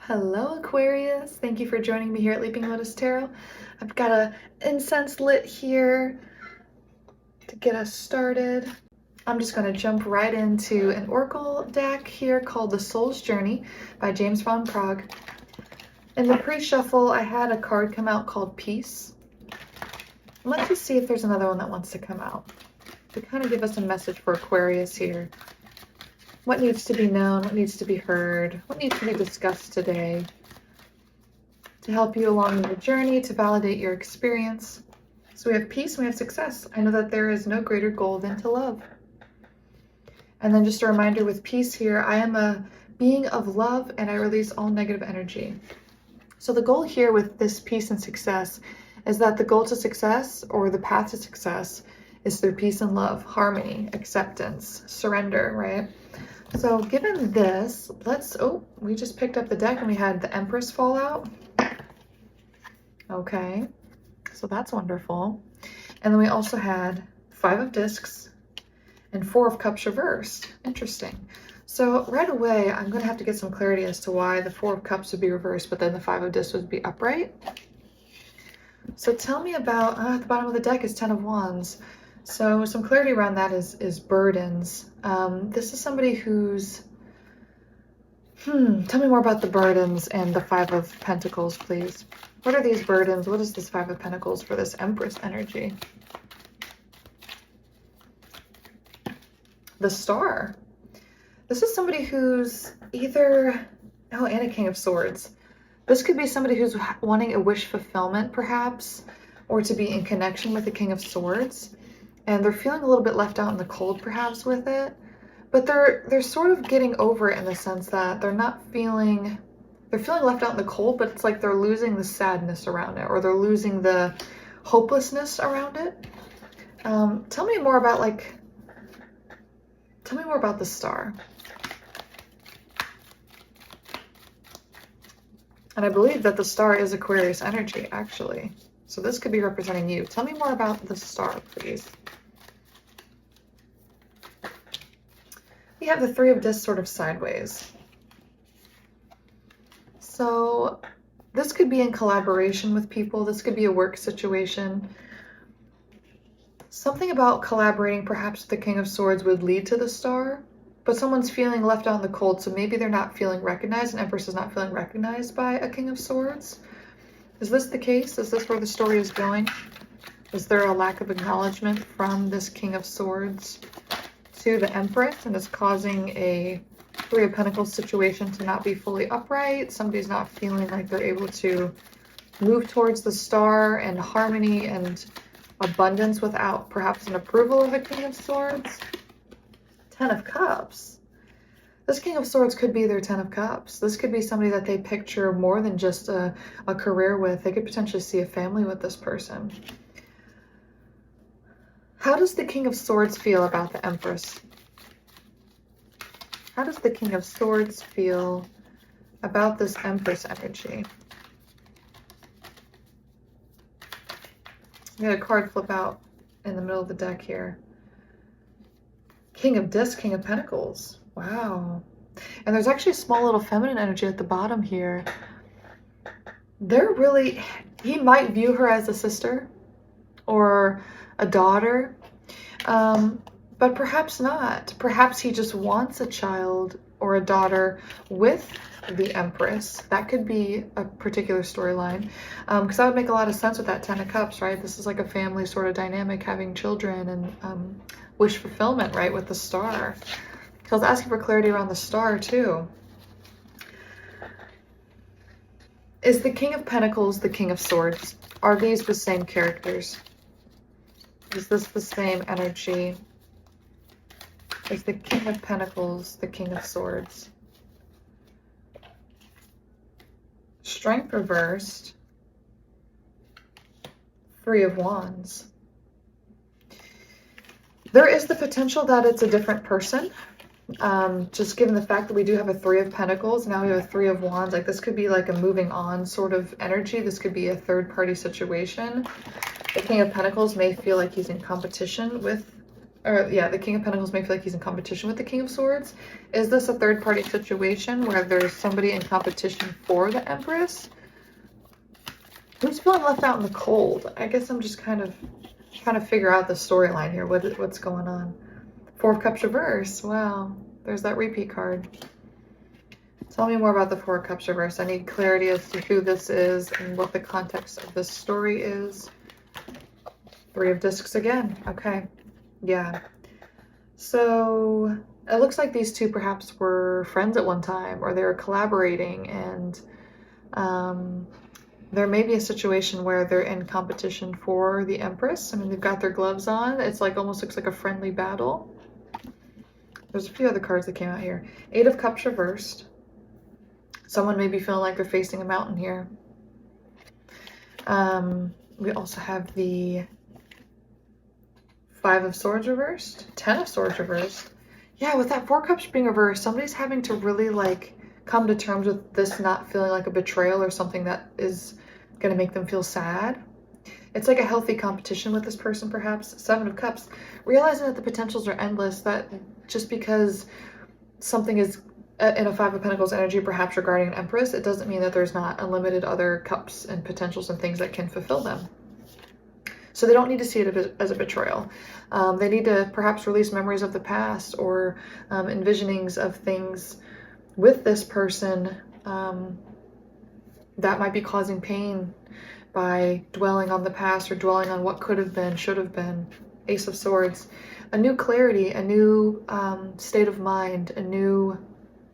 Hello Aquarius, thank you for joining me here at Leaping Lotus Tarot. I've got an incense lit here to get us started. I'm just going to jump right into an oracle deck here called The Soul's Journey by James von Praagh. In the pre-shuffle I had a card come out called Peace. Let's just see if there's another one that wants to come out to kind of give us a message for Aquarius here. What needs to be known, what needs to be heard, what needs to be discussed today to help you along your journey, to validate your experience. So we have peace and we have success. I know that there is no greater goal than to love. And then just a reminder with peace here, I am a being of love and I release all negative energy. So the goal here with this peace and success is that the goal to success or the path to success is through peace and love, harmony, acceptance, surrender, right? So given this, we just picked up the deck and we had the Empress fall out. Okay, so that's wonderful. And then we also had 5 of Discs and 4 of Cups reversed. Interesting. So right away, I'm going to have to get some clarity as to why the 4 of Cups would be reversed, but then the 5 of Discs would be upright. So tell me about, at the bottom of the deck is 10 of Wands. So some clarity around that is burdens. This is somebody who's, tell me more about the burdens and the 5 of Pentacles, please. What are these burdens? What is this 5 of Pentacles for this Empress energy? The Star. This is somebody who's either, and a King of Swords. This could be somebody who's wanting a wish fulfillment, perhaps, or to be in connection with the King of Swords. And they're feeling a little bit left out in the cold, perhaps, with it. But they're sort of getting over it in the sense that they're feeling left out in the cold, but it's like they're losing the sadness around it, or they're losing the hopelessness around it. Tell me more about the Star. And I believe that the Star is Aquarius energy, actually. So this could be representing you. Tell me more about the Star, please. We have the 3 of Discs sort of sideways. So this could be in collaboration with people. This could be a work situation. Something about collaborating perhaps with the King of Swords would lead to the Star, but someone's feeling left out in the cold, so maybe they're not feeling recognized. An Empress is not feeling recognized by a King of Swords. Is this the case? Is this where the story is going? Is there a lack of acknowledgement from this King of Swords to the Empress, and is causing a 3 of Pentacles situation to not be fully upright? Somebody's not feeling like they're able to move towards the Star and harmony and abundance without perhaps an approval of the King of Swords. 10 of Cups. This King of Swords could be their 10 of Cups. This could be somebody that they picture more than just a career with. They could potentially see a family with this person. How does the King of Swords feel about the Empress? How does the King of Swords feel about this Empress energy? We had a card flip out in the middle of the deck here. King of Discs, King of Pentacles. Wow. And there's actually a small little feminine energy at the bottom here. He might view her as a sister or a daughter, but perhaps not. Perhaps he just wants a child or a daughter with the Empress. That could be a particular storyline, because that would make a lot of sense with that 10 of Cups, right? This is like a family sort of dynamic, having children and wish fulfillment, right, with the Star. So I was asking for clarity around the Star too. Is the King of Pentacles the King of Swords? Are these the same characters? Is this the same energy? Is the King of Pentacles the King of Swords? Strength reversed. 3 of Wands. There is the potential that it's a different person. Just given the fact that we do have a 3 of Pentacles, now we have a 3 of Wands. Like, this could be like a moving on sort of energy. This could be a third party situation. The King of Pentacles may feel like he's in competition with or yeah, the King of Pentacles may feel like he's in competition with the King of Swords. Is this a third party situation where there's somebody in competition for the Empress? Who's feeling left out in the cold? I guess I'm just kind of trying to figure out the storyline here. What's going on? Four of Cups reverse. Wow, there's that repeat card. Tell me more about the Four of Cups reverse. I need clarity as to who this is and what the context of this story is. Three of Discs again. Okay. Yeah. So it looks like these two perhaps were friends at one time, or they were collaborating, and there may be a situation where they're in competition for the Empress. I mean, they've got their gloves on. It's like almost looks like a friendly battle. There's a few other cards that came out here. Eight of Cups reversed. Someone may be feeling like they're facing a mountain here. We also have the Five of Swords reversed, 10 of Swords reversed. Yeah, with that Four Cups being reversed, somebody's having to really like come to terms with this not feeling like a betrayal or something that is going to make them feel sad. It's like a healthy competition with this person, perhaps. Seven of Cups, realizing that the potentials are endless, that just because something is in a Five of Pentacles energy, perhaps regarding an Empress, it doesn't mean that there's not unlimited other cups and potentials and things that can fulfill them. So they don't need to see it as a betrayal. They need to perhaps release memories of the past, or envisionings of things with this person that might be causing pain by dwelling on the past or dwelling on what could have been, should have been. Ace of Swords. A new clarity, a new state of mind, a new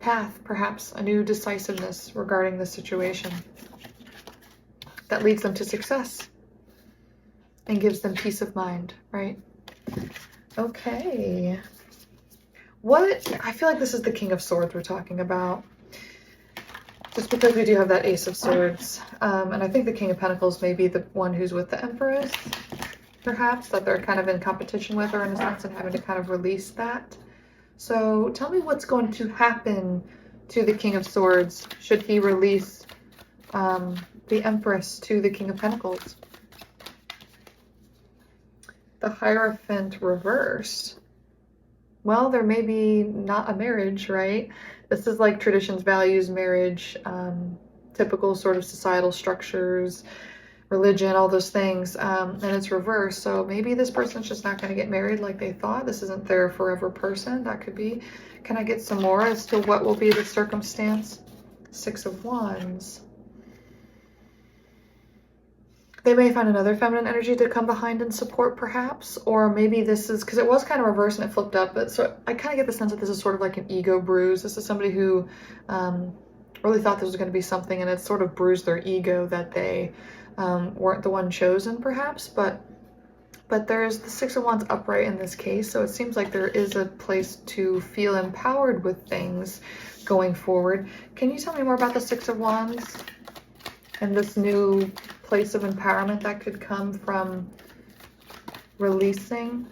path, perhaps a new decisiveness regarding the situation that leads them to success and gives them peace of mind, right? Okay. I feel like this is the King of Swords we're talking about, just because we do have that Ace of Swords. And I think the King of Pentacles may be the one who's with the Empress, perhaps, that they're kind of in competition with, or in a sense, and having to kind of release that. So tell me what's going to happen to the King of Swords should he release the Empress to the King of Pentacles. The Hierophant reversed. Well, there may be not a marriage, right? This is like traditions, values, marriage, typical sort of societal structures, religion, all those things, and it's reversed. So maybe this person's just not going to get married like they thought. This isn't their forever person. That could be. Can I get some more as to what will be the circumstance? Six of Wands. They may find another feminine energy to come behind and support, perhaps, or maybe this is, because it was kind of reversed and it flipped up, but so I kind of get the sense that this is sort of like an ego bruise. This is somebody who really thought this was going to be something, and it sort of bruised their ego that they weren't the one chosen, perhaps, but there's the Six of Wands upright in this case, so it seems like there is a place to feel empowered with things going forward. Can you tell me more about the Six of Wands and this new place of empowerment that could come from releasing?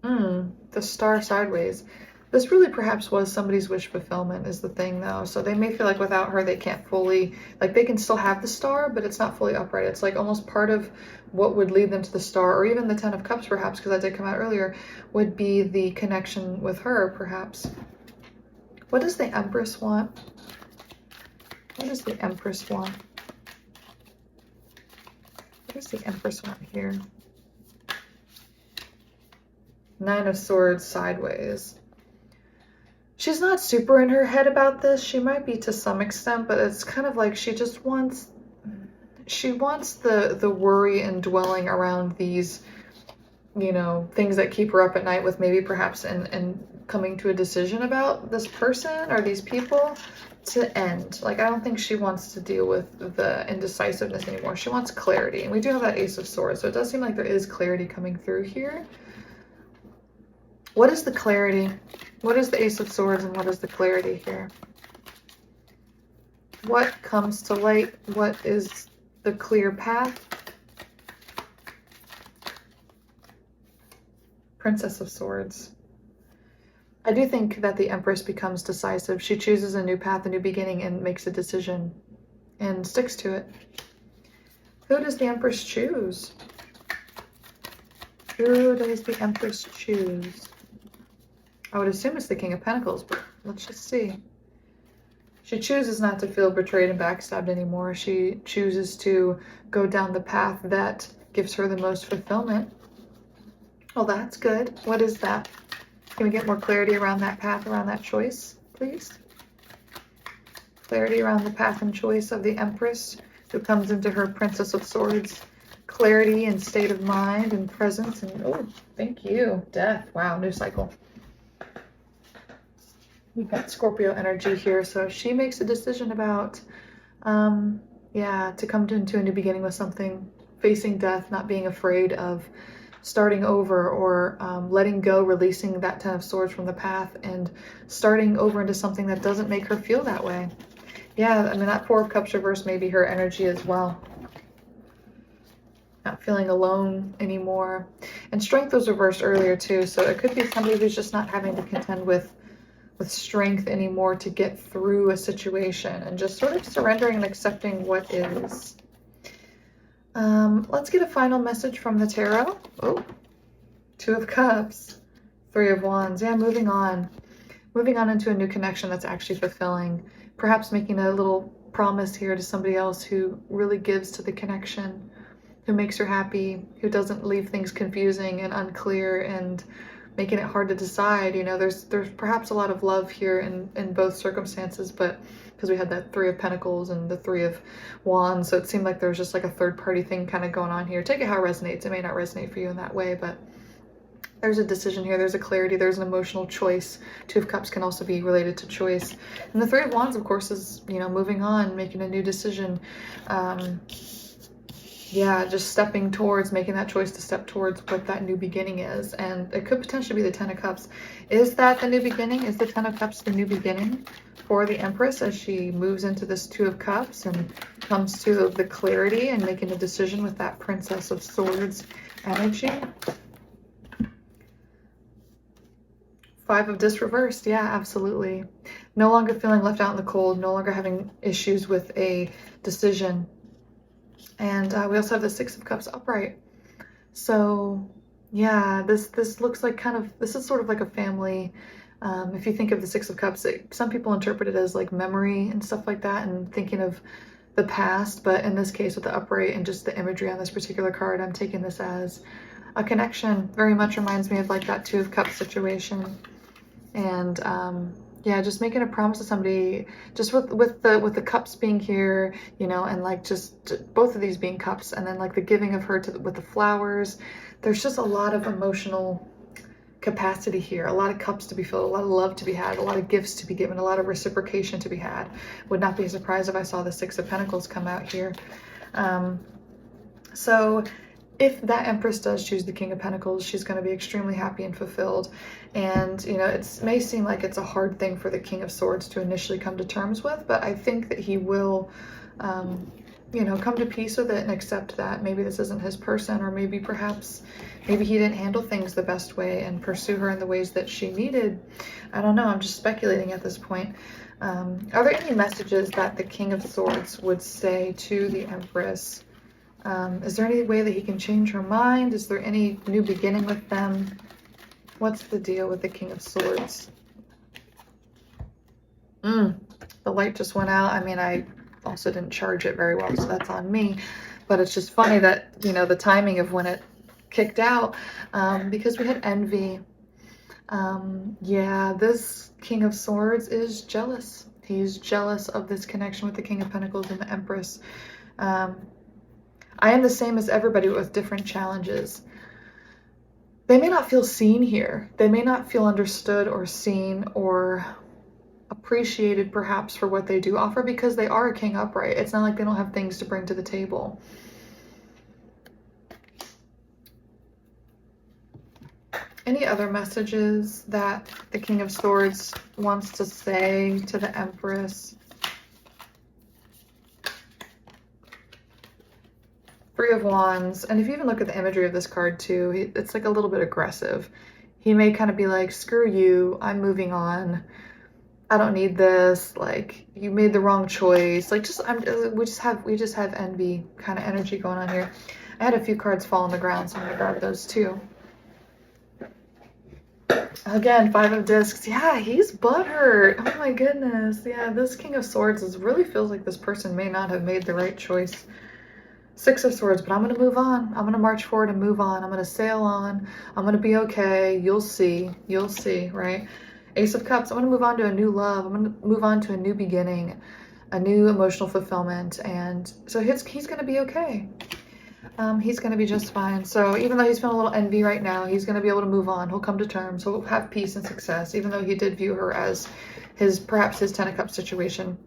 The Star sideways. This really perhaps was somebody's wish fulfillment is the thing, though. So they may feel like without her they can't fully, like they can still have the star, but it's not fully upright. It's like almost part of what would lead them to the star, or even the Ten of Cups perhaps, because that did come out earlier, would be the connection with her perhaps. What does the Empress want? What does the Empress want? What does the Empress want here? Nine of Swords sideways. She's not super in her head about this. She might be to some extent, but it's kind of like she just wants, the worry and dwelling around these, you know, things that keep her up at night with maybe perhaps and coming to a decision about this person or these people to end. Like, I don't think she wants to deal with the indecisiveness anymore. She wants clarity. And we do have that Ace of Swords, so it does seem like there is clarity coming through here. What is the clarity? What is the Ace of Swords and what is the clarity here? What comes to light? What is the clear path? Princess of Swords. I do think that the Empress becomes decisive. She chooses a new path, a new beginning, and makes a decision and sticks to it. Who does the Empress choose? Who does the Empress choose? I would assume it's the King of Pentacles, but let's just see. She chooses not to feel betrayed and backstabbed anymore. She chooses to go down the path that gives her the most fulfillment. Well, that's good. What is that? Can we get more clarity around that path, around that choice, please? Clarity around the path and choice of the Empress, who comes into her Princess of Swords. Clarity and state of mind and presence. And oh, thank you. Death. Wow, new cycle. We've got Scorpio energy here. So she makes a decision about, yeah, to come into a new beginning with something, facing death, not being afraid of starting over, or letting go, releasing that Ten of Swords from the path and starting over into something that doesn't make her feel that way. Yeah, I mean, that Four of Cups reverse may be her energy as well. Not feeling alone anymore. And Strength was reversed earlier too, so it could be somebody who's just not having to contend with strength anymore to get through a situation and just sort of surrendering and accepting what is. Let's get a final message from the tarot. Oh, Two of Cups, Three of Wands. Yeah, moving on. Moving on into a new connection that's actually fulfilling. Perhaps making a little promise here to somebody else who really gives to the connection, who makes her happy, who doesn't leave things confusing and unclear and making it hard to decide. You know, there's perhaps a lot of love here in both circumstances, but because we had that Three of Pentacles and the Three of Wands, so it seemed like there's just like a third party thing kind of going on here. Take it how it resonates. It may not resonate for you in that way, but there's a decision here, there's a clarity, there's an emotional choice. Two of Cups can also be related to choice. And the Three of Wands, of course, is, you know, moving on, making a new decision. Yeah, just stepping towards, making that choice to step towards what that new beginning is. And it could potentially be the Ten of Cups. Is that the new beginning? Is the Ten of Cups the new beginning for the Empress as she moves into this Two of Cups and comes to the clarity and making a decision with that Princess of Swords energy? Five of Disc reversed. Yeah, absolutely. No longer feeling left out in the cold, no longer having issues with a decision. And we also have the Six of Cups upright. So yeah, this looks like this is sort of like a family. If you think of the Six of Cups, some people interpret it as like memory and stuff like that and thinking of the past. But in this case with the upright and just the imagery on this particular card, I'm taking this as a connection. Very much reminds me of like that Two of Cups situation. And yeah, just making a promise to somebody, just with the cups being here, you know, and like just both of these being cups, and then like the giving of her with the flowers. There's just a lot of emotional capacity here, a lot of cups to be filled, a lot of love to be had, a lot of gifts to be given, a lot of reciprocation to be had. Would not be surprised if I saw the Six of Pentacles come out here. So if that Empress does choose the King of Pentacles, she's going to be extremely happy and fulfilled. And, you know, it may seem like it's a hard thing for the King of Swords to initially come to terms with, but I think that he will, you know, come to peace with it and accept that maybe this isn't his person, or maybe he didn't handle things the best way and pursue her in the ways that she needed. I don't know. I'm just speculating at this point. Are there any messages that the King of Swords would say to the Empress? Is there any way that he can change her mind? Is there any new beginning with them? What's the deal with the King of Swords? The light just went out. I mean, I also didn't charge it very well, so that's on me. But it's just funny that, you know, the timing of when it kicked out, because we had envy. Yeah, this King of Swords is jealous. He's jealous of this connection with the King of Pentacles and the Empress. I am the same as everybody with different challenges. They may not feel seen here. They may not feel understood or seen or appreciated perhaps for what they do offer, because they are a king upright. It's not like they don't have things to bring to the table. Any other messages that the King of Swords wants to say to the Empress? Three of Wands. And if you even look at the imagery of this card too, it's like a little bit aggressive. He may kind of be like, screw you, I'm moving on. I don't need this. Like, you made the wrong choice. Like, we just have envy kind of energy going on here. I had a few cards fall on the ground, so I'm gonna grab those too. Again, 5 of discs. Yeah, he's butthurt. Oh my goodness. Yeah, this King of Swords really feels like this person may not have made the right choice. 6 of Swords, but I'm going to move on. I'm going to march forward and move on. I'm going to sail on. I'm going to be okay. You'll see. You'll see, right? Ace of Cups. I'm going to move on to a new love. I'm going to move on to a new beginning, a new emotional fulfillment. And so he's going to be okay. He's going to be just fine. So even though he's feeling a little envy right now, he's going to be able to move on. He'll come to terms. He'll have peace and success, even though he did view her as perhaps his 10 of Cups situation.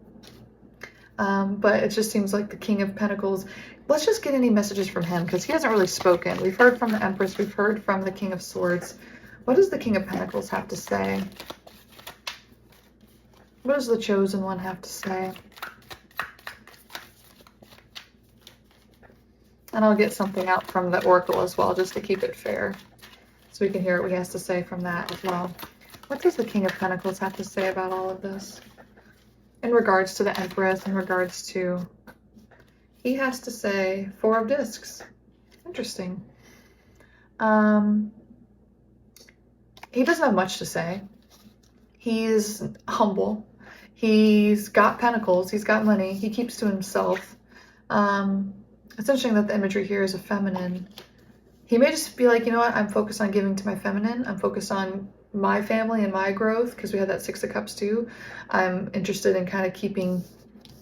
But it just seems like the King of Pentacles. Let's just get any messages from him, because he hasn't really spoken. We've heard from the Empress. We've heard from the King of Swords. What does the King of Pentacles have to say? What does the Chosen One have to say? And I'll get something out from the Oracle as well, just to keep it fair, so we can hear what he has to say from that as well. What does the King of Pentacles have to say about all of this? In regards to the Empress, in regards to... He has to say 4 of discs. Interesting. He doesn't have much to say. He's humble. He's got pentacles. He's got money. He keeps to himself. It's interesting that the imagery here is a feminine. He may just be like, you know what, I'm focused on giving to my feminine. I'm focused on my family and my growth, because we had that 6 of Cups too. I'm interested in kind of keeping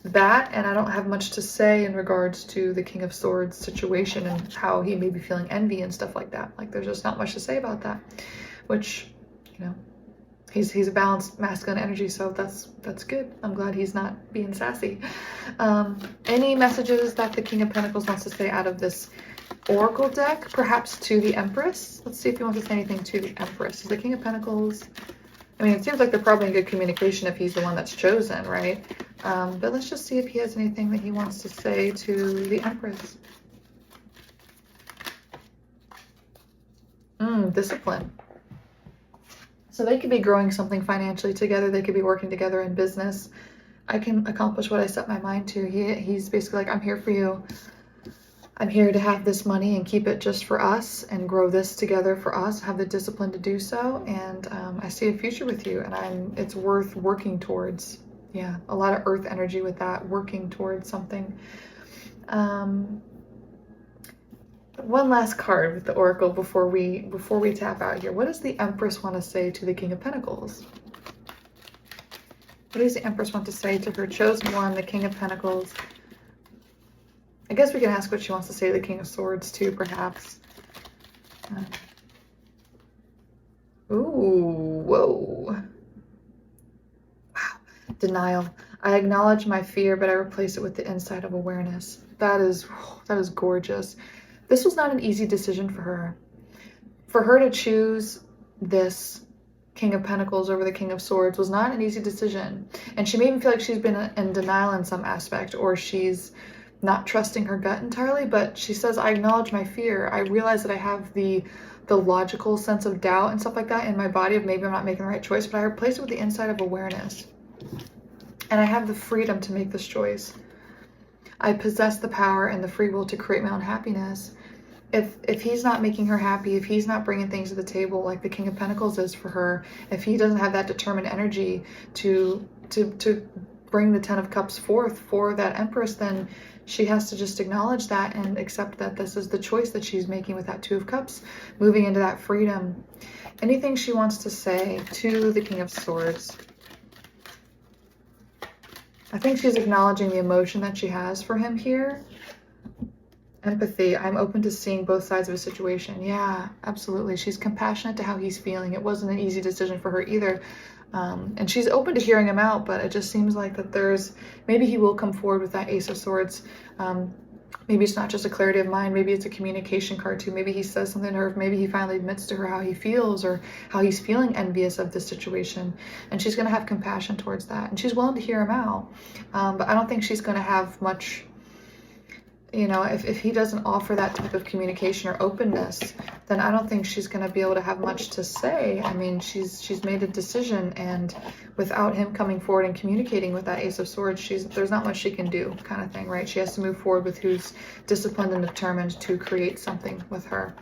that, and I don't have much to say in regards to the King of Swords situation and how he may be feeling envy and stuff like that. Like, there's just not much to say about that, which, you know, he's a balanced masculine energy, so that's good. I'm glad he's not being sassy. Any messages that the King of Pentacles wants to say out of this Oracle deck, perhaps to the Empress? Let's see if he wants to say anything to the Empress. Is the King of Pentacles... I mean, it seems like they're probably in good communication if he's the one that's chosen, right? But let's just see if he has anything that he wants to say to the Empress. Discipline. So they could be growing something financially together. They could be working together in business. I can accomplish what I set my mind to. He's basically like, I'm here for you. I'm here to have this money and keep it just for us and grow this together for us, have the discipline to do so. And I see a future with you, and it's worth working towards. Yeah, a lot of earth energy with that, working towards something. One last card with the Oracle before we tap out here. What does the Empress want to say to the King of Pentacles? What does the Empress want to say to her chosen one, the King of Pentacles? I guess we can ask what she wants to say to the King of Swords too, perhaps. Ooh, whoa. Wow. Denial. I acknowledge my fear, but I replace it with the insight of awareness. That is gorgeous. This was not an easy decision for her. For her to choose this King of Pentacles over the King of Swords was not an easy decision. And she may even feel like she's been in denial in some aspect, or she's not trusting her gut entirely, but she says, I acknowledge my fear. I realize that I have the logical sense of doubt and stuff like that in my body of maybe I'm not making the right choice, but I replace it with the insight of awareness. And I have the freedom to make this choice. I possess the power and the free will to create my own happiness. If he's not making her happy, if he's not bringing things to the table like the King of Pentacles is for her, if he doesn't have that determined energy to bring the 10 of Cups forth for that Empress, then she has to just acknowledge that and accept that this is the choice that she's making with that 2 of Cups, moving into that freedom. Anything she wants to say to the King of Swords? I think she's acknowledging the emotion that she has for him here. Empathy. I'm open to seeing both sides of a situation. Yeah, absolutely. She's compassionate to how he's feeling. It wasn't an easy decision for her either. And she's open to hearing him out, but it just seems like that maybe he will come forward with that Ace of Swords. Maybe it's not just a clarity of mind. Maybe it's a communication card too. Maybe he says something to her. Maybe he finally admits to her how he feels or how he's feeling envious of this situation. And she's going to have compassion towards that. And she's willing to hear him out. But I don't think she's going to have much... You know, if he doesn't offer that type of communication or openness, then I don't think she's going to be able to have much to say. I mean, she's made a decision, and without him coming forward and communicating with that Ace of Swords, there's not much she can do, kind of thing, right? She has to move forward with who's disciplined and determined to create something with her.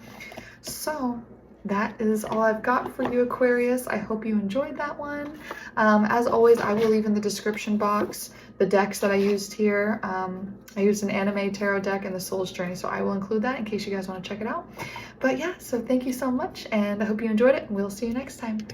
So that is all I've got for you, Aquarius. I hope you enjoyed that one. As always, I will leave in the description box the decks that I used here. I used an anime tarot deck and the Soul's Journey, so I will include that in case you guys want to check it out. But yeah, so thank you so much, and I hope you enjoyed it, and we'll see you next time.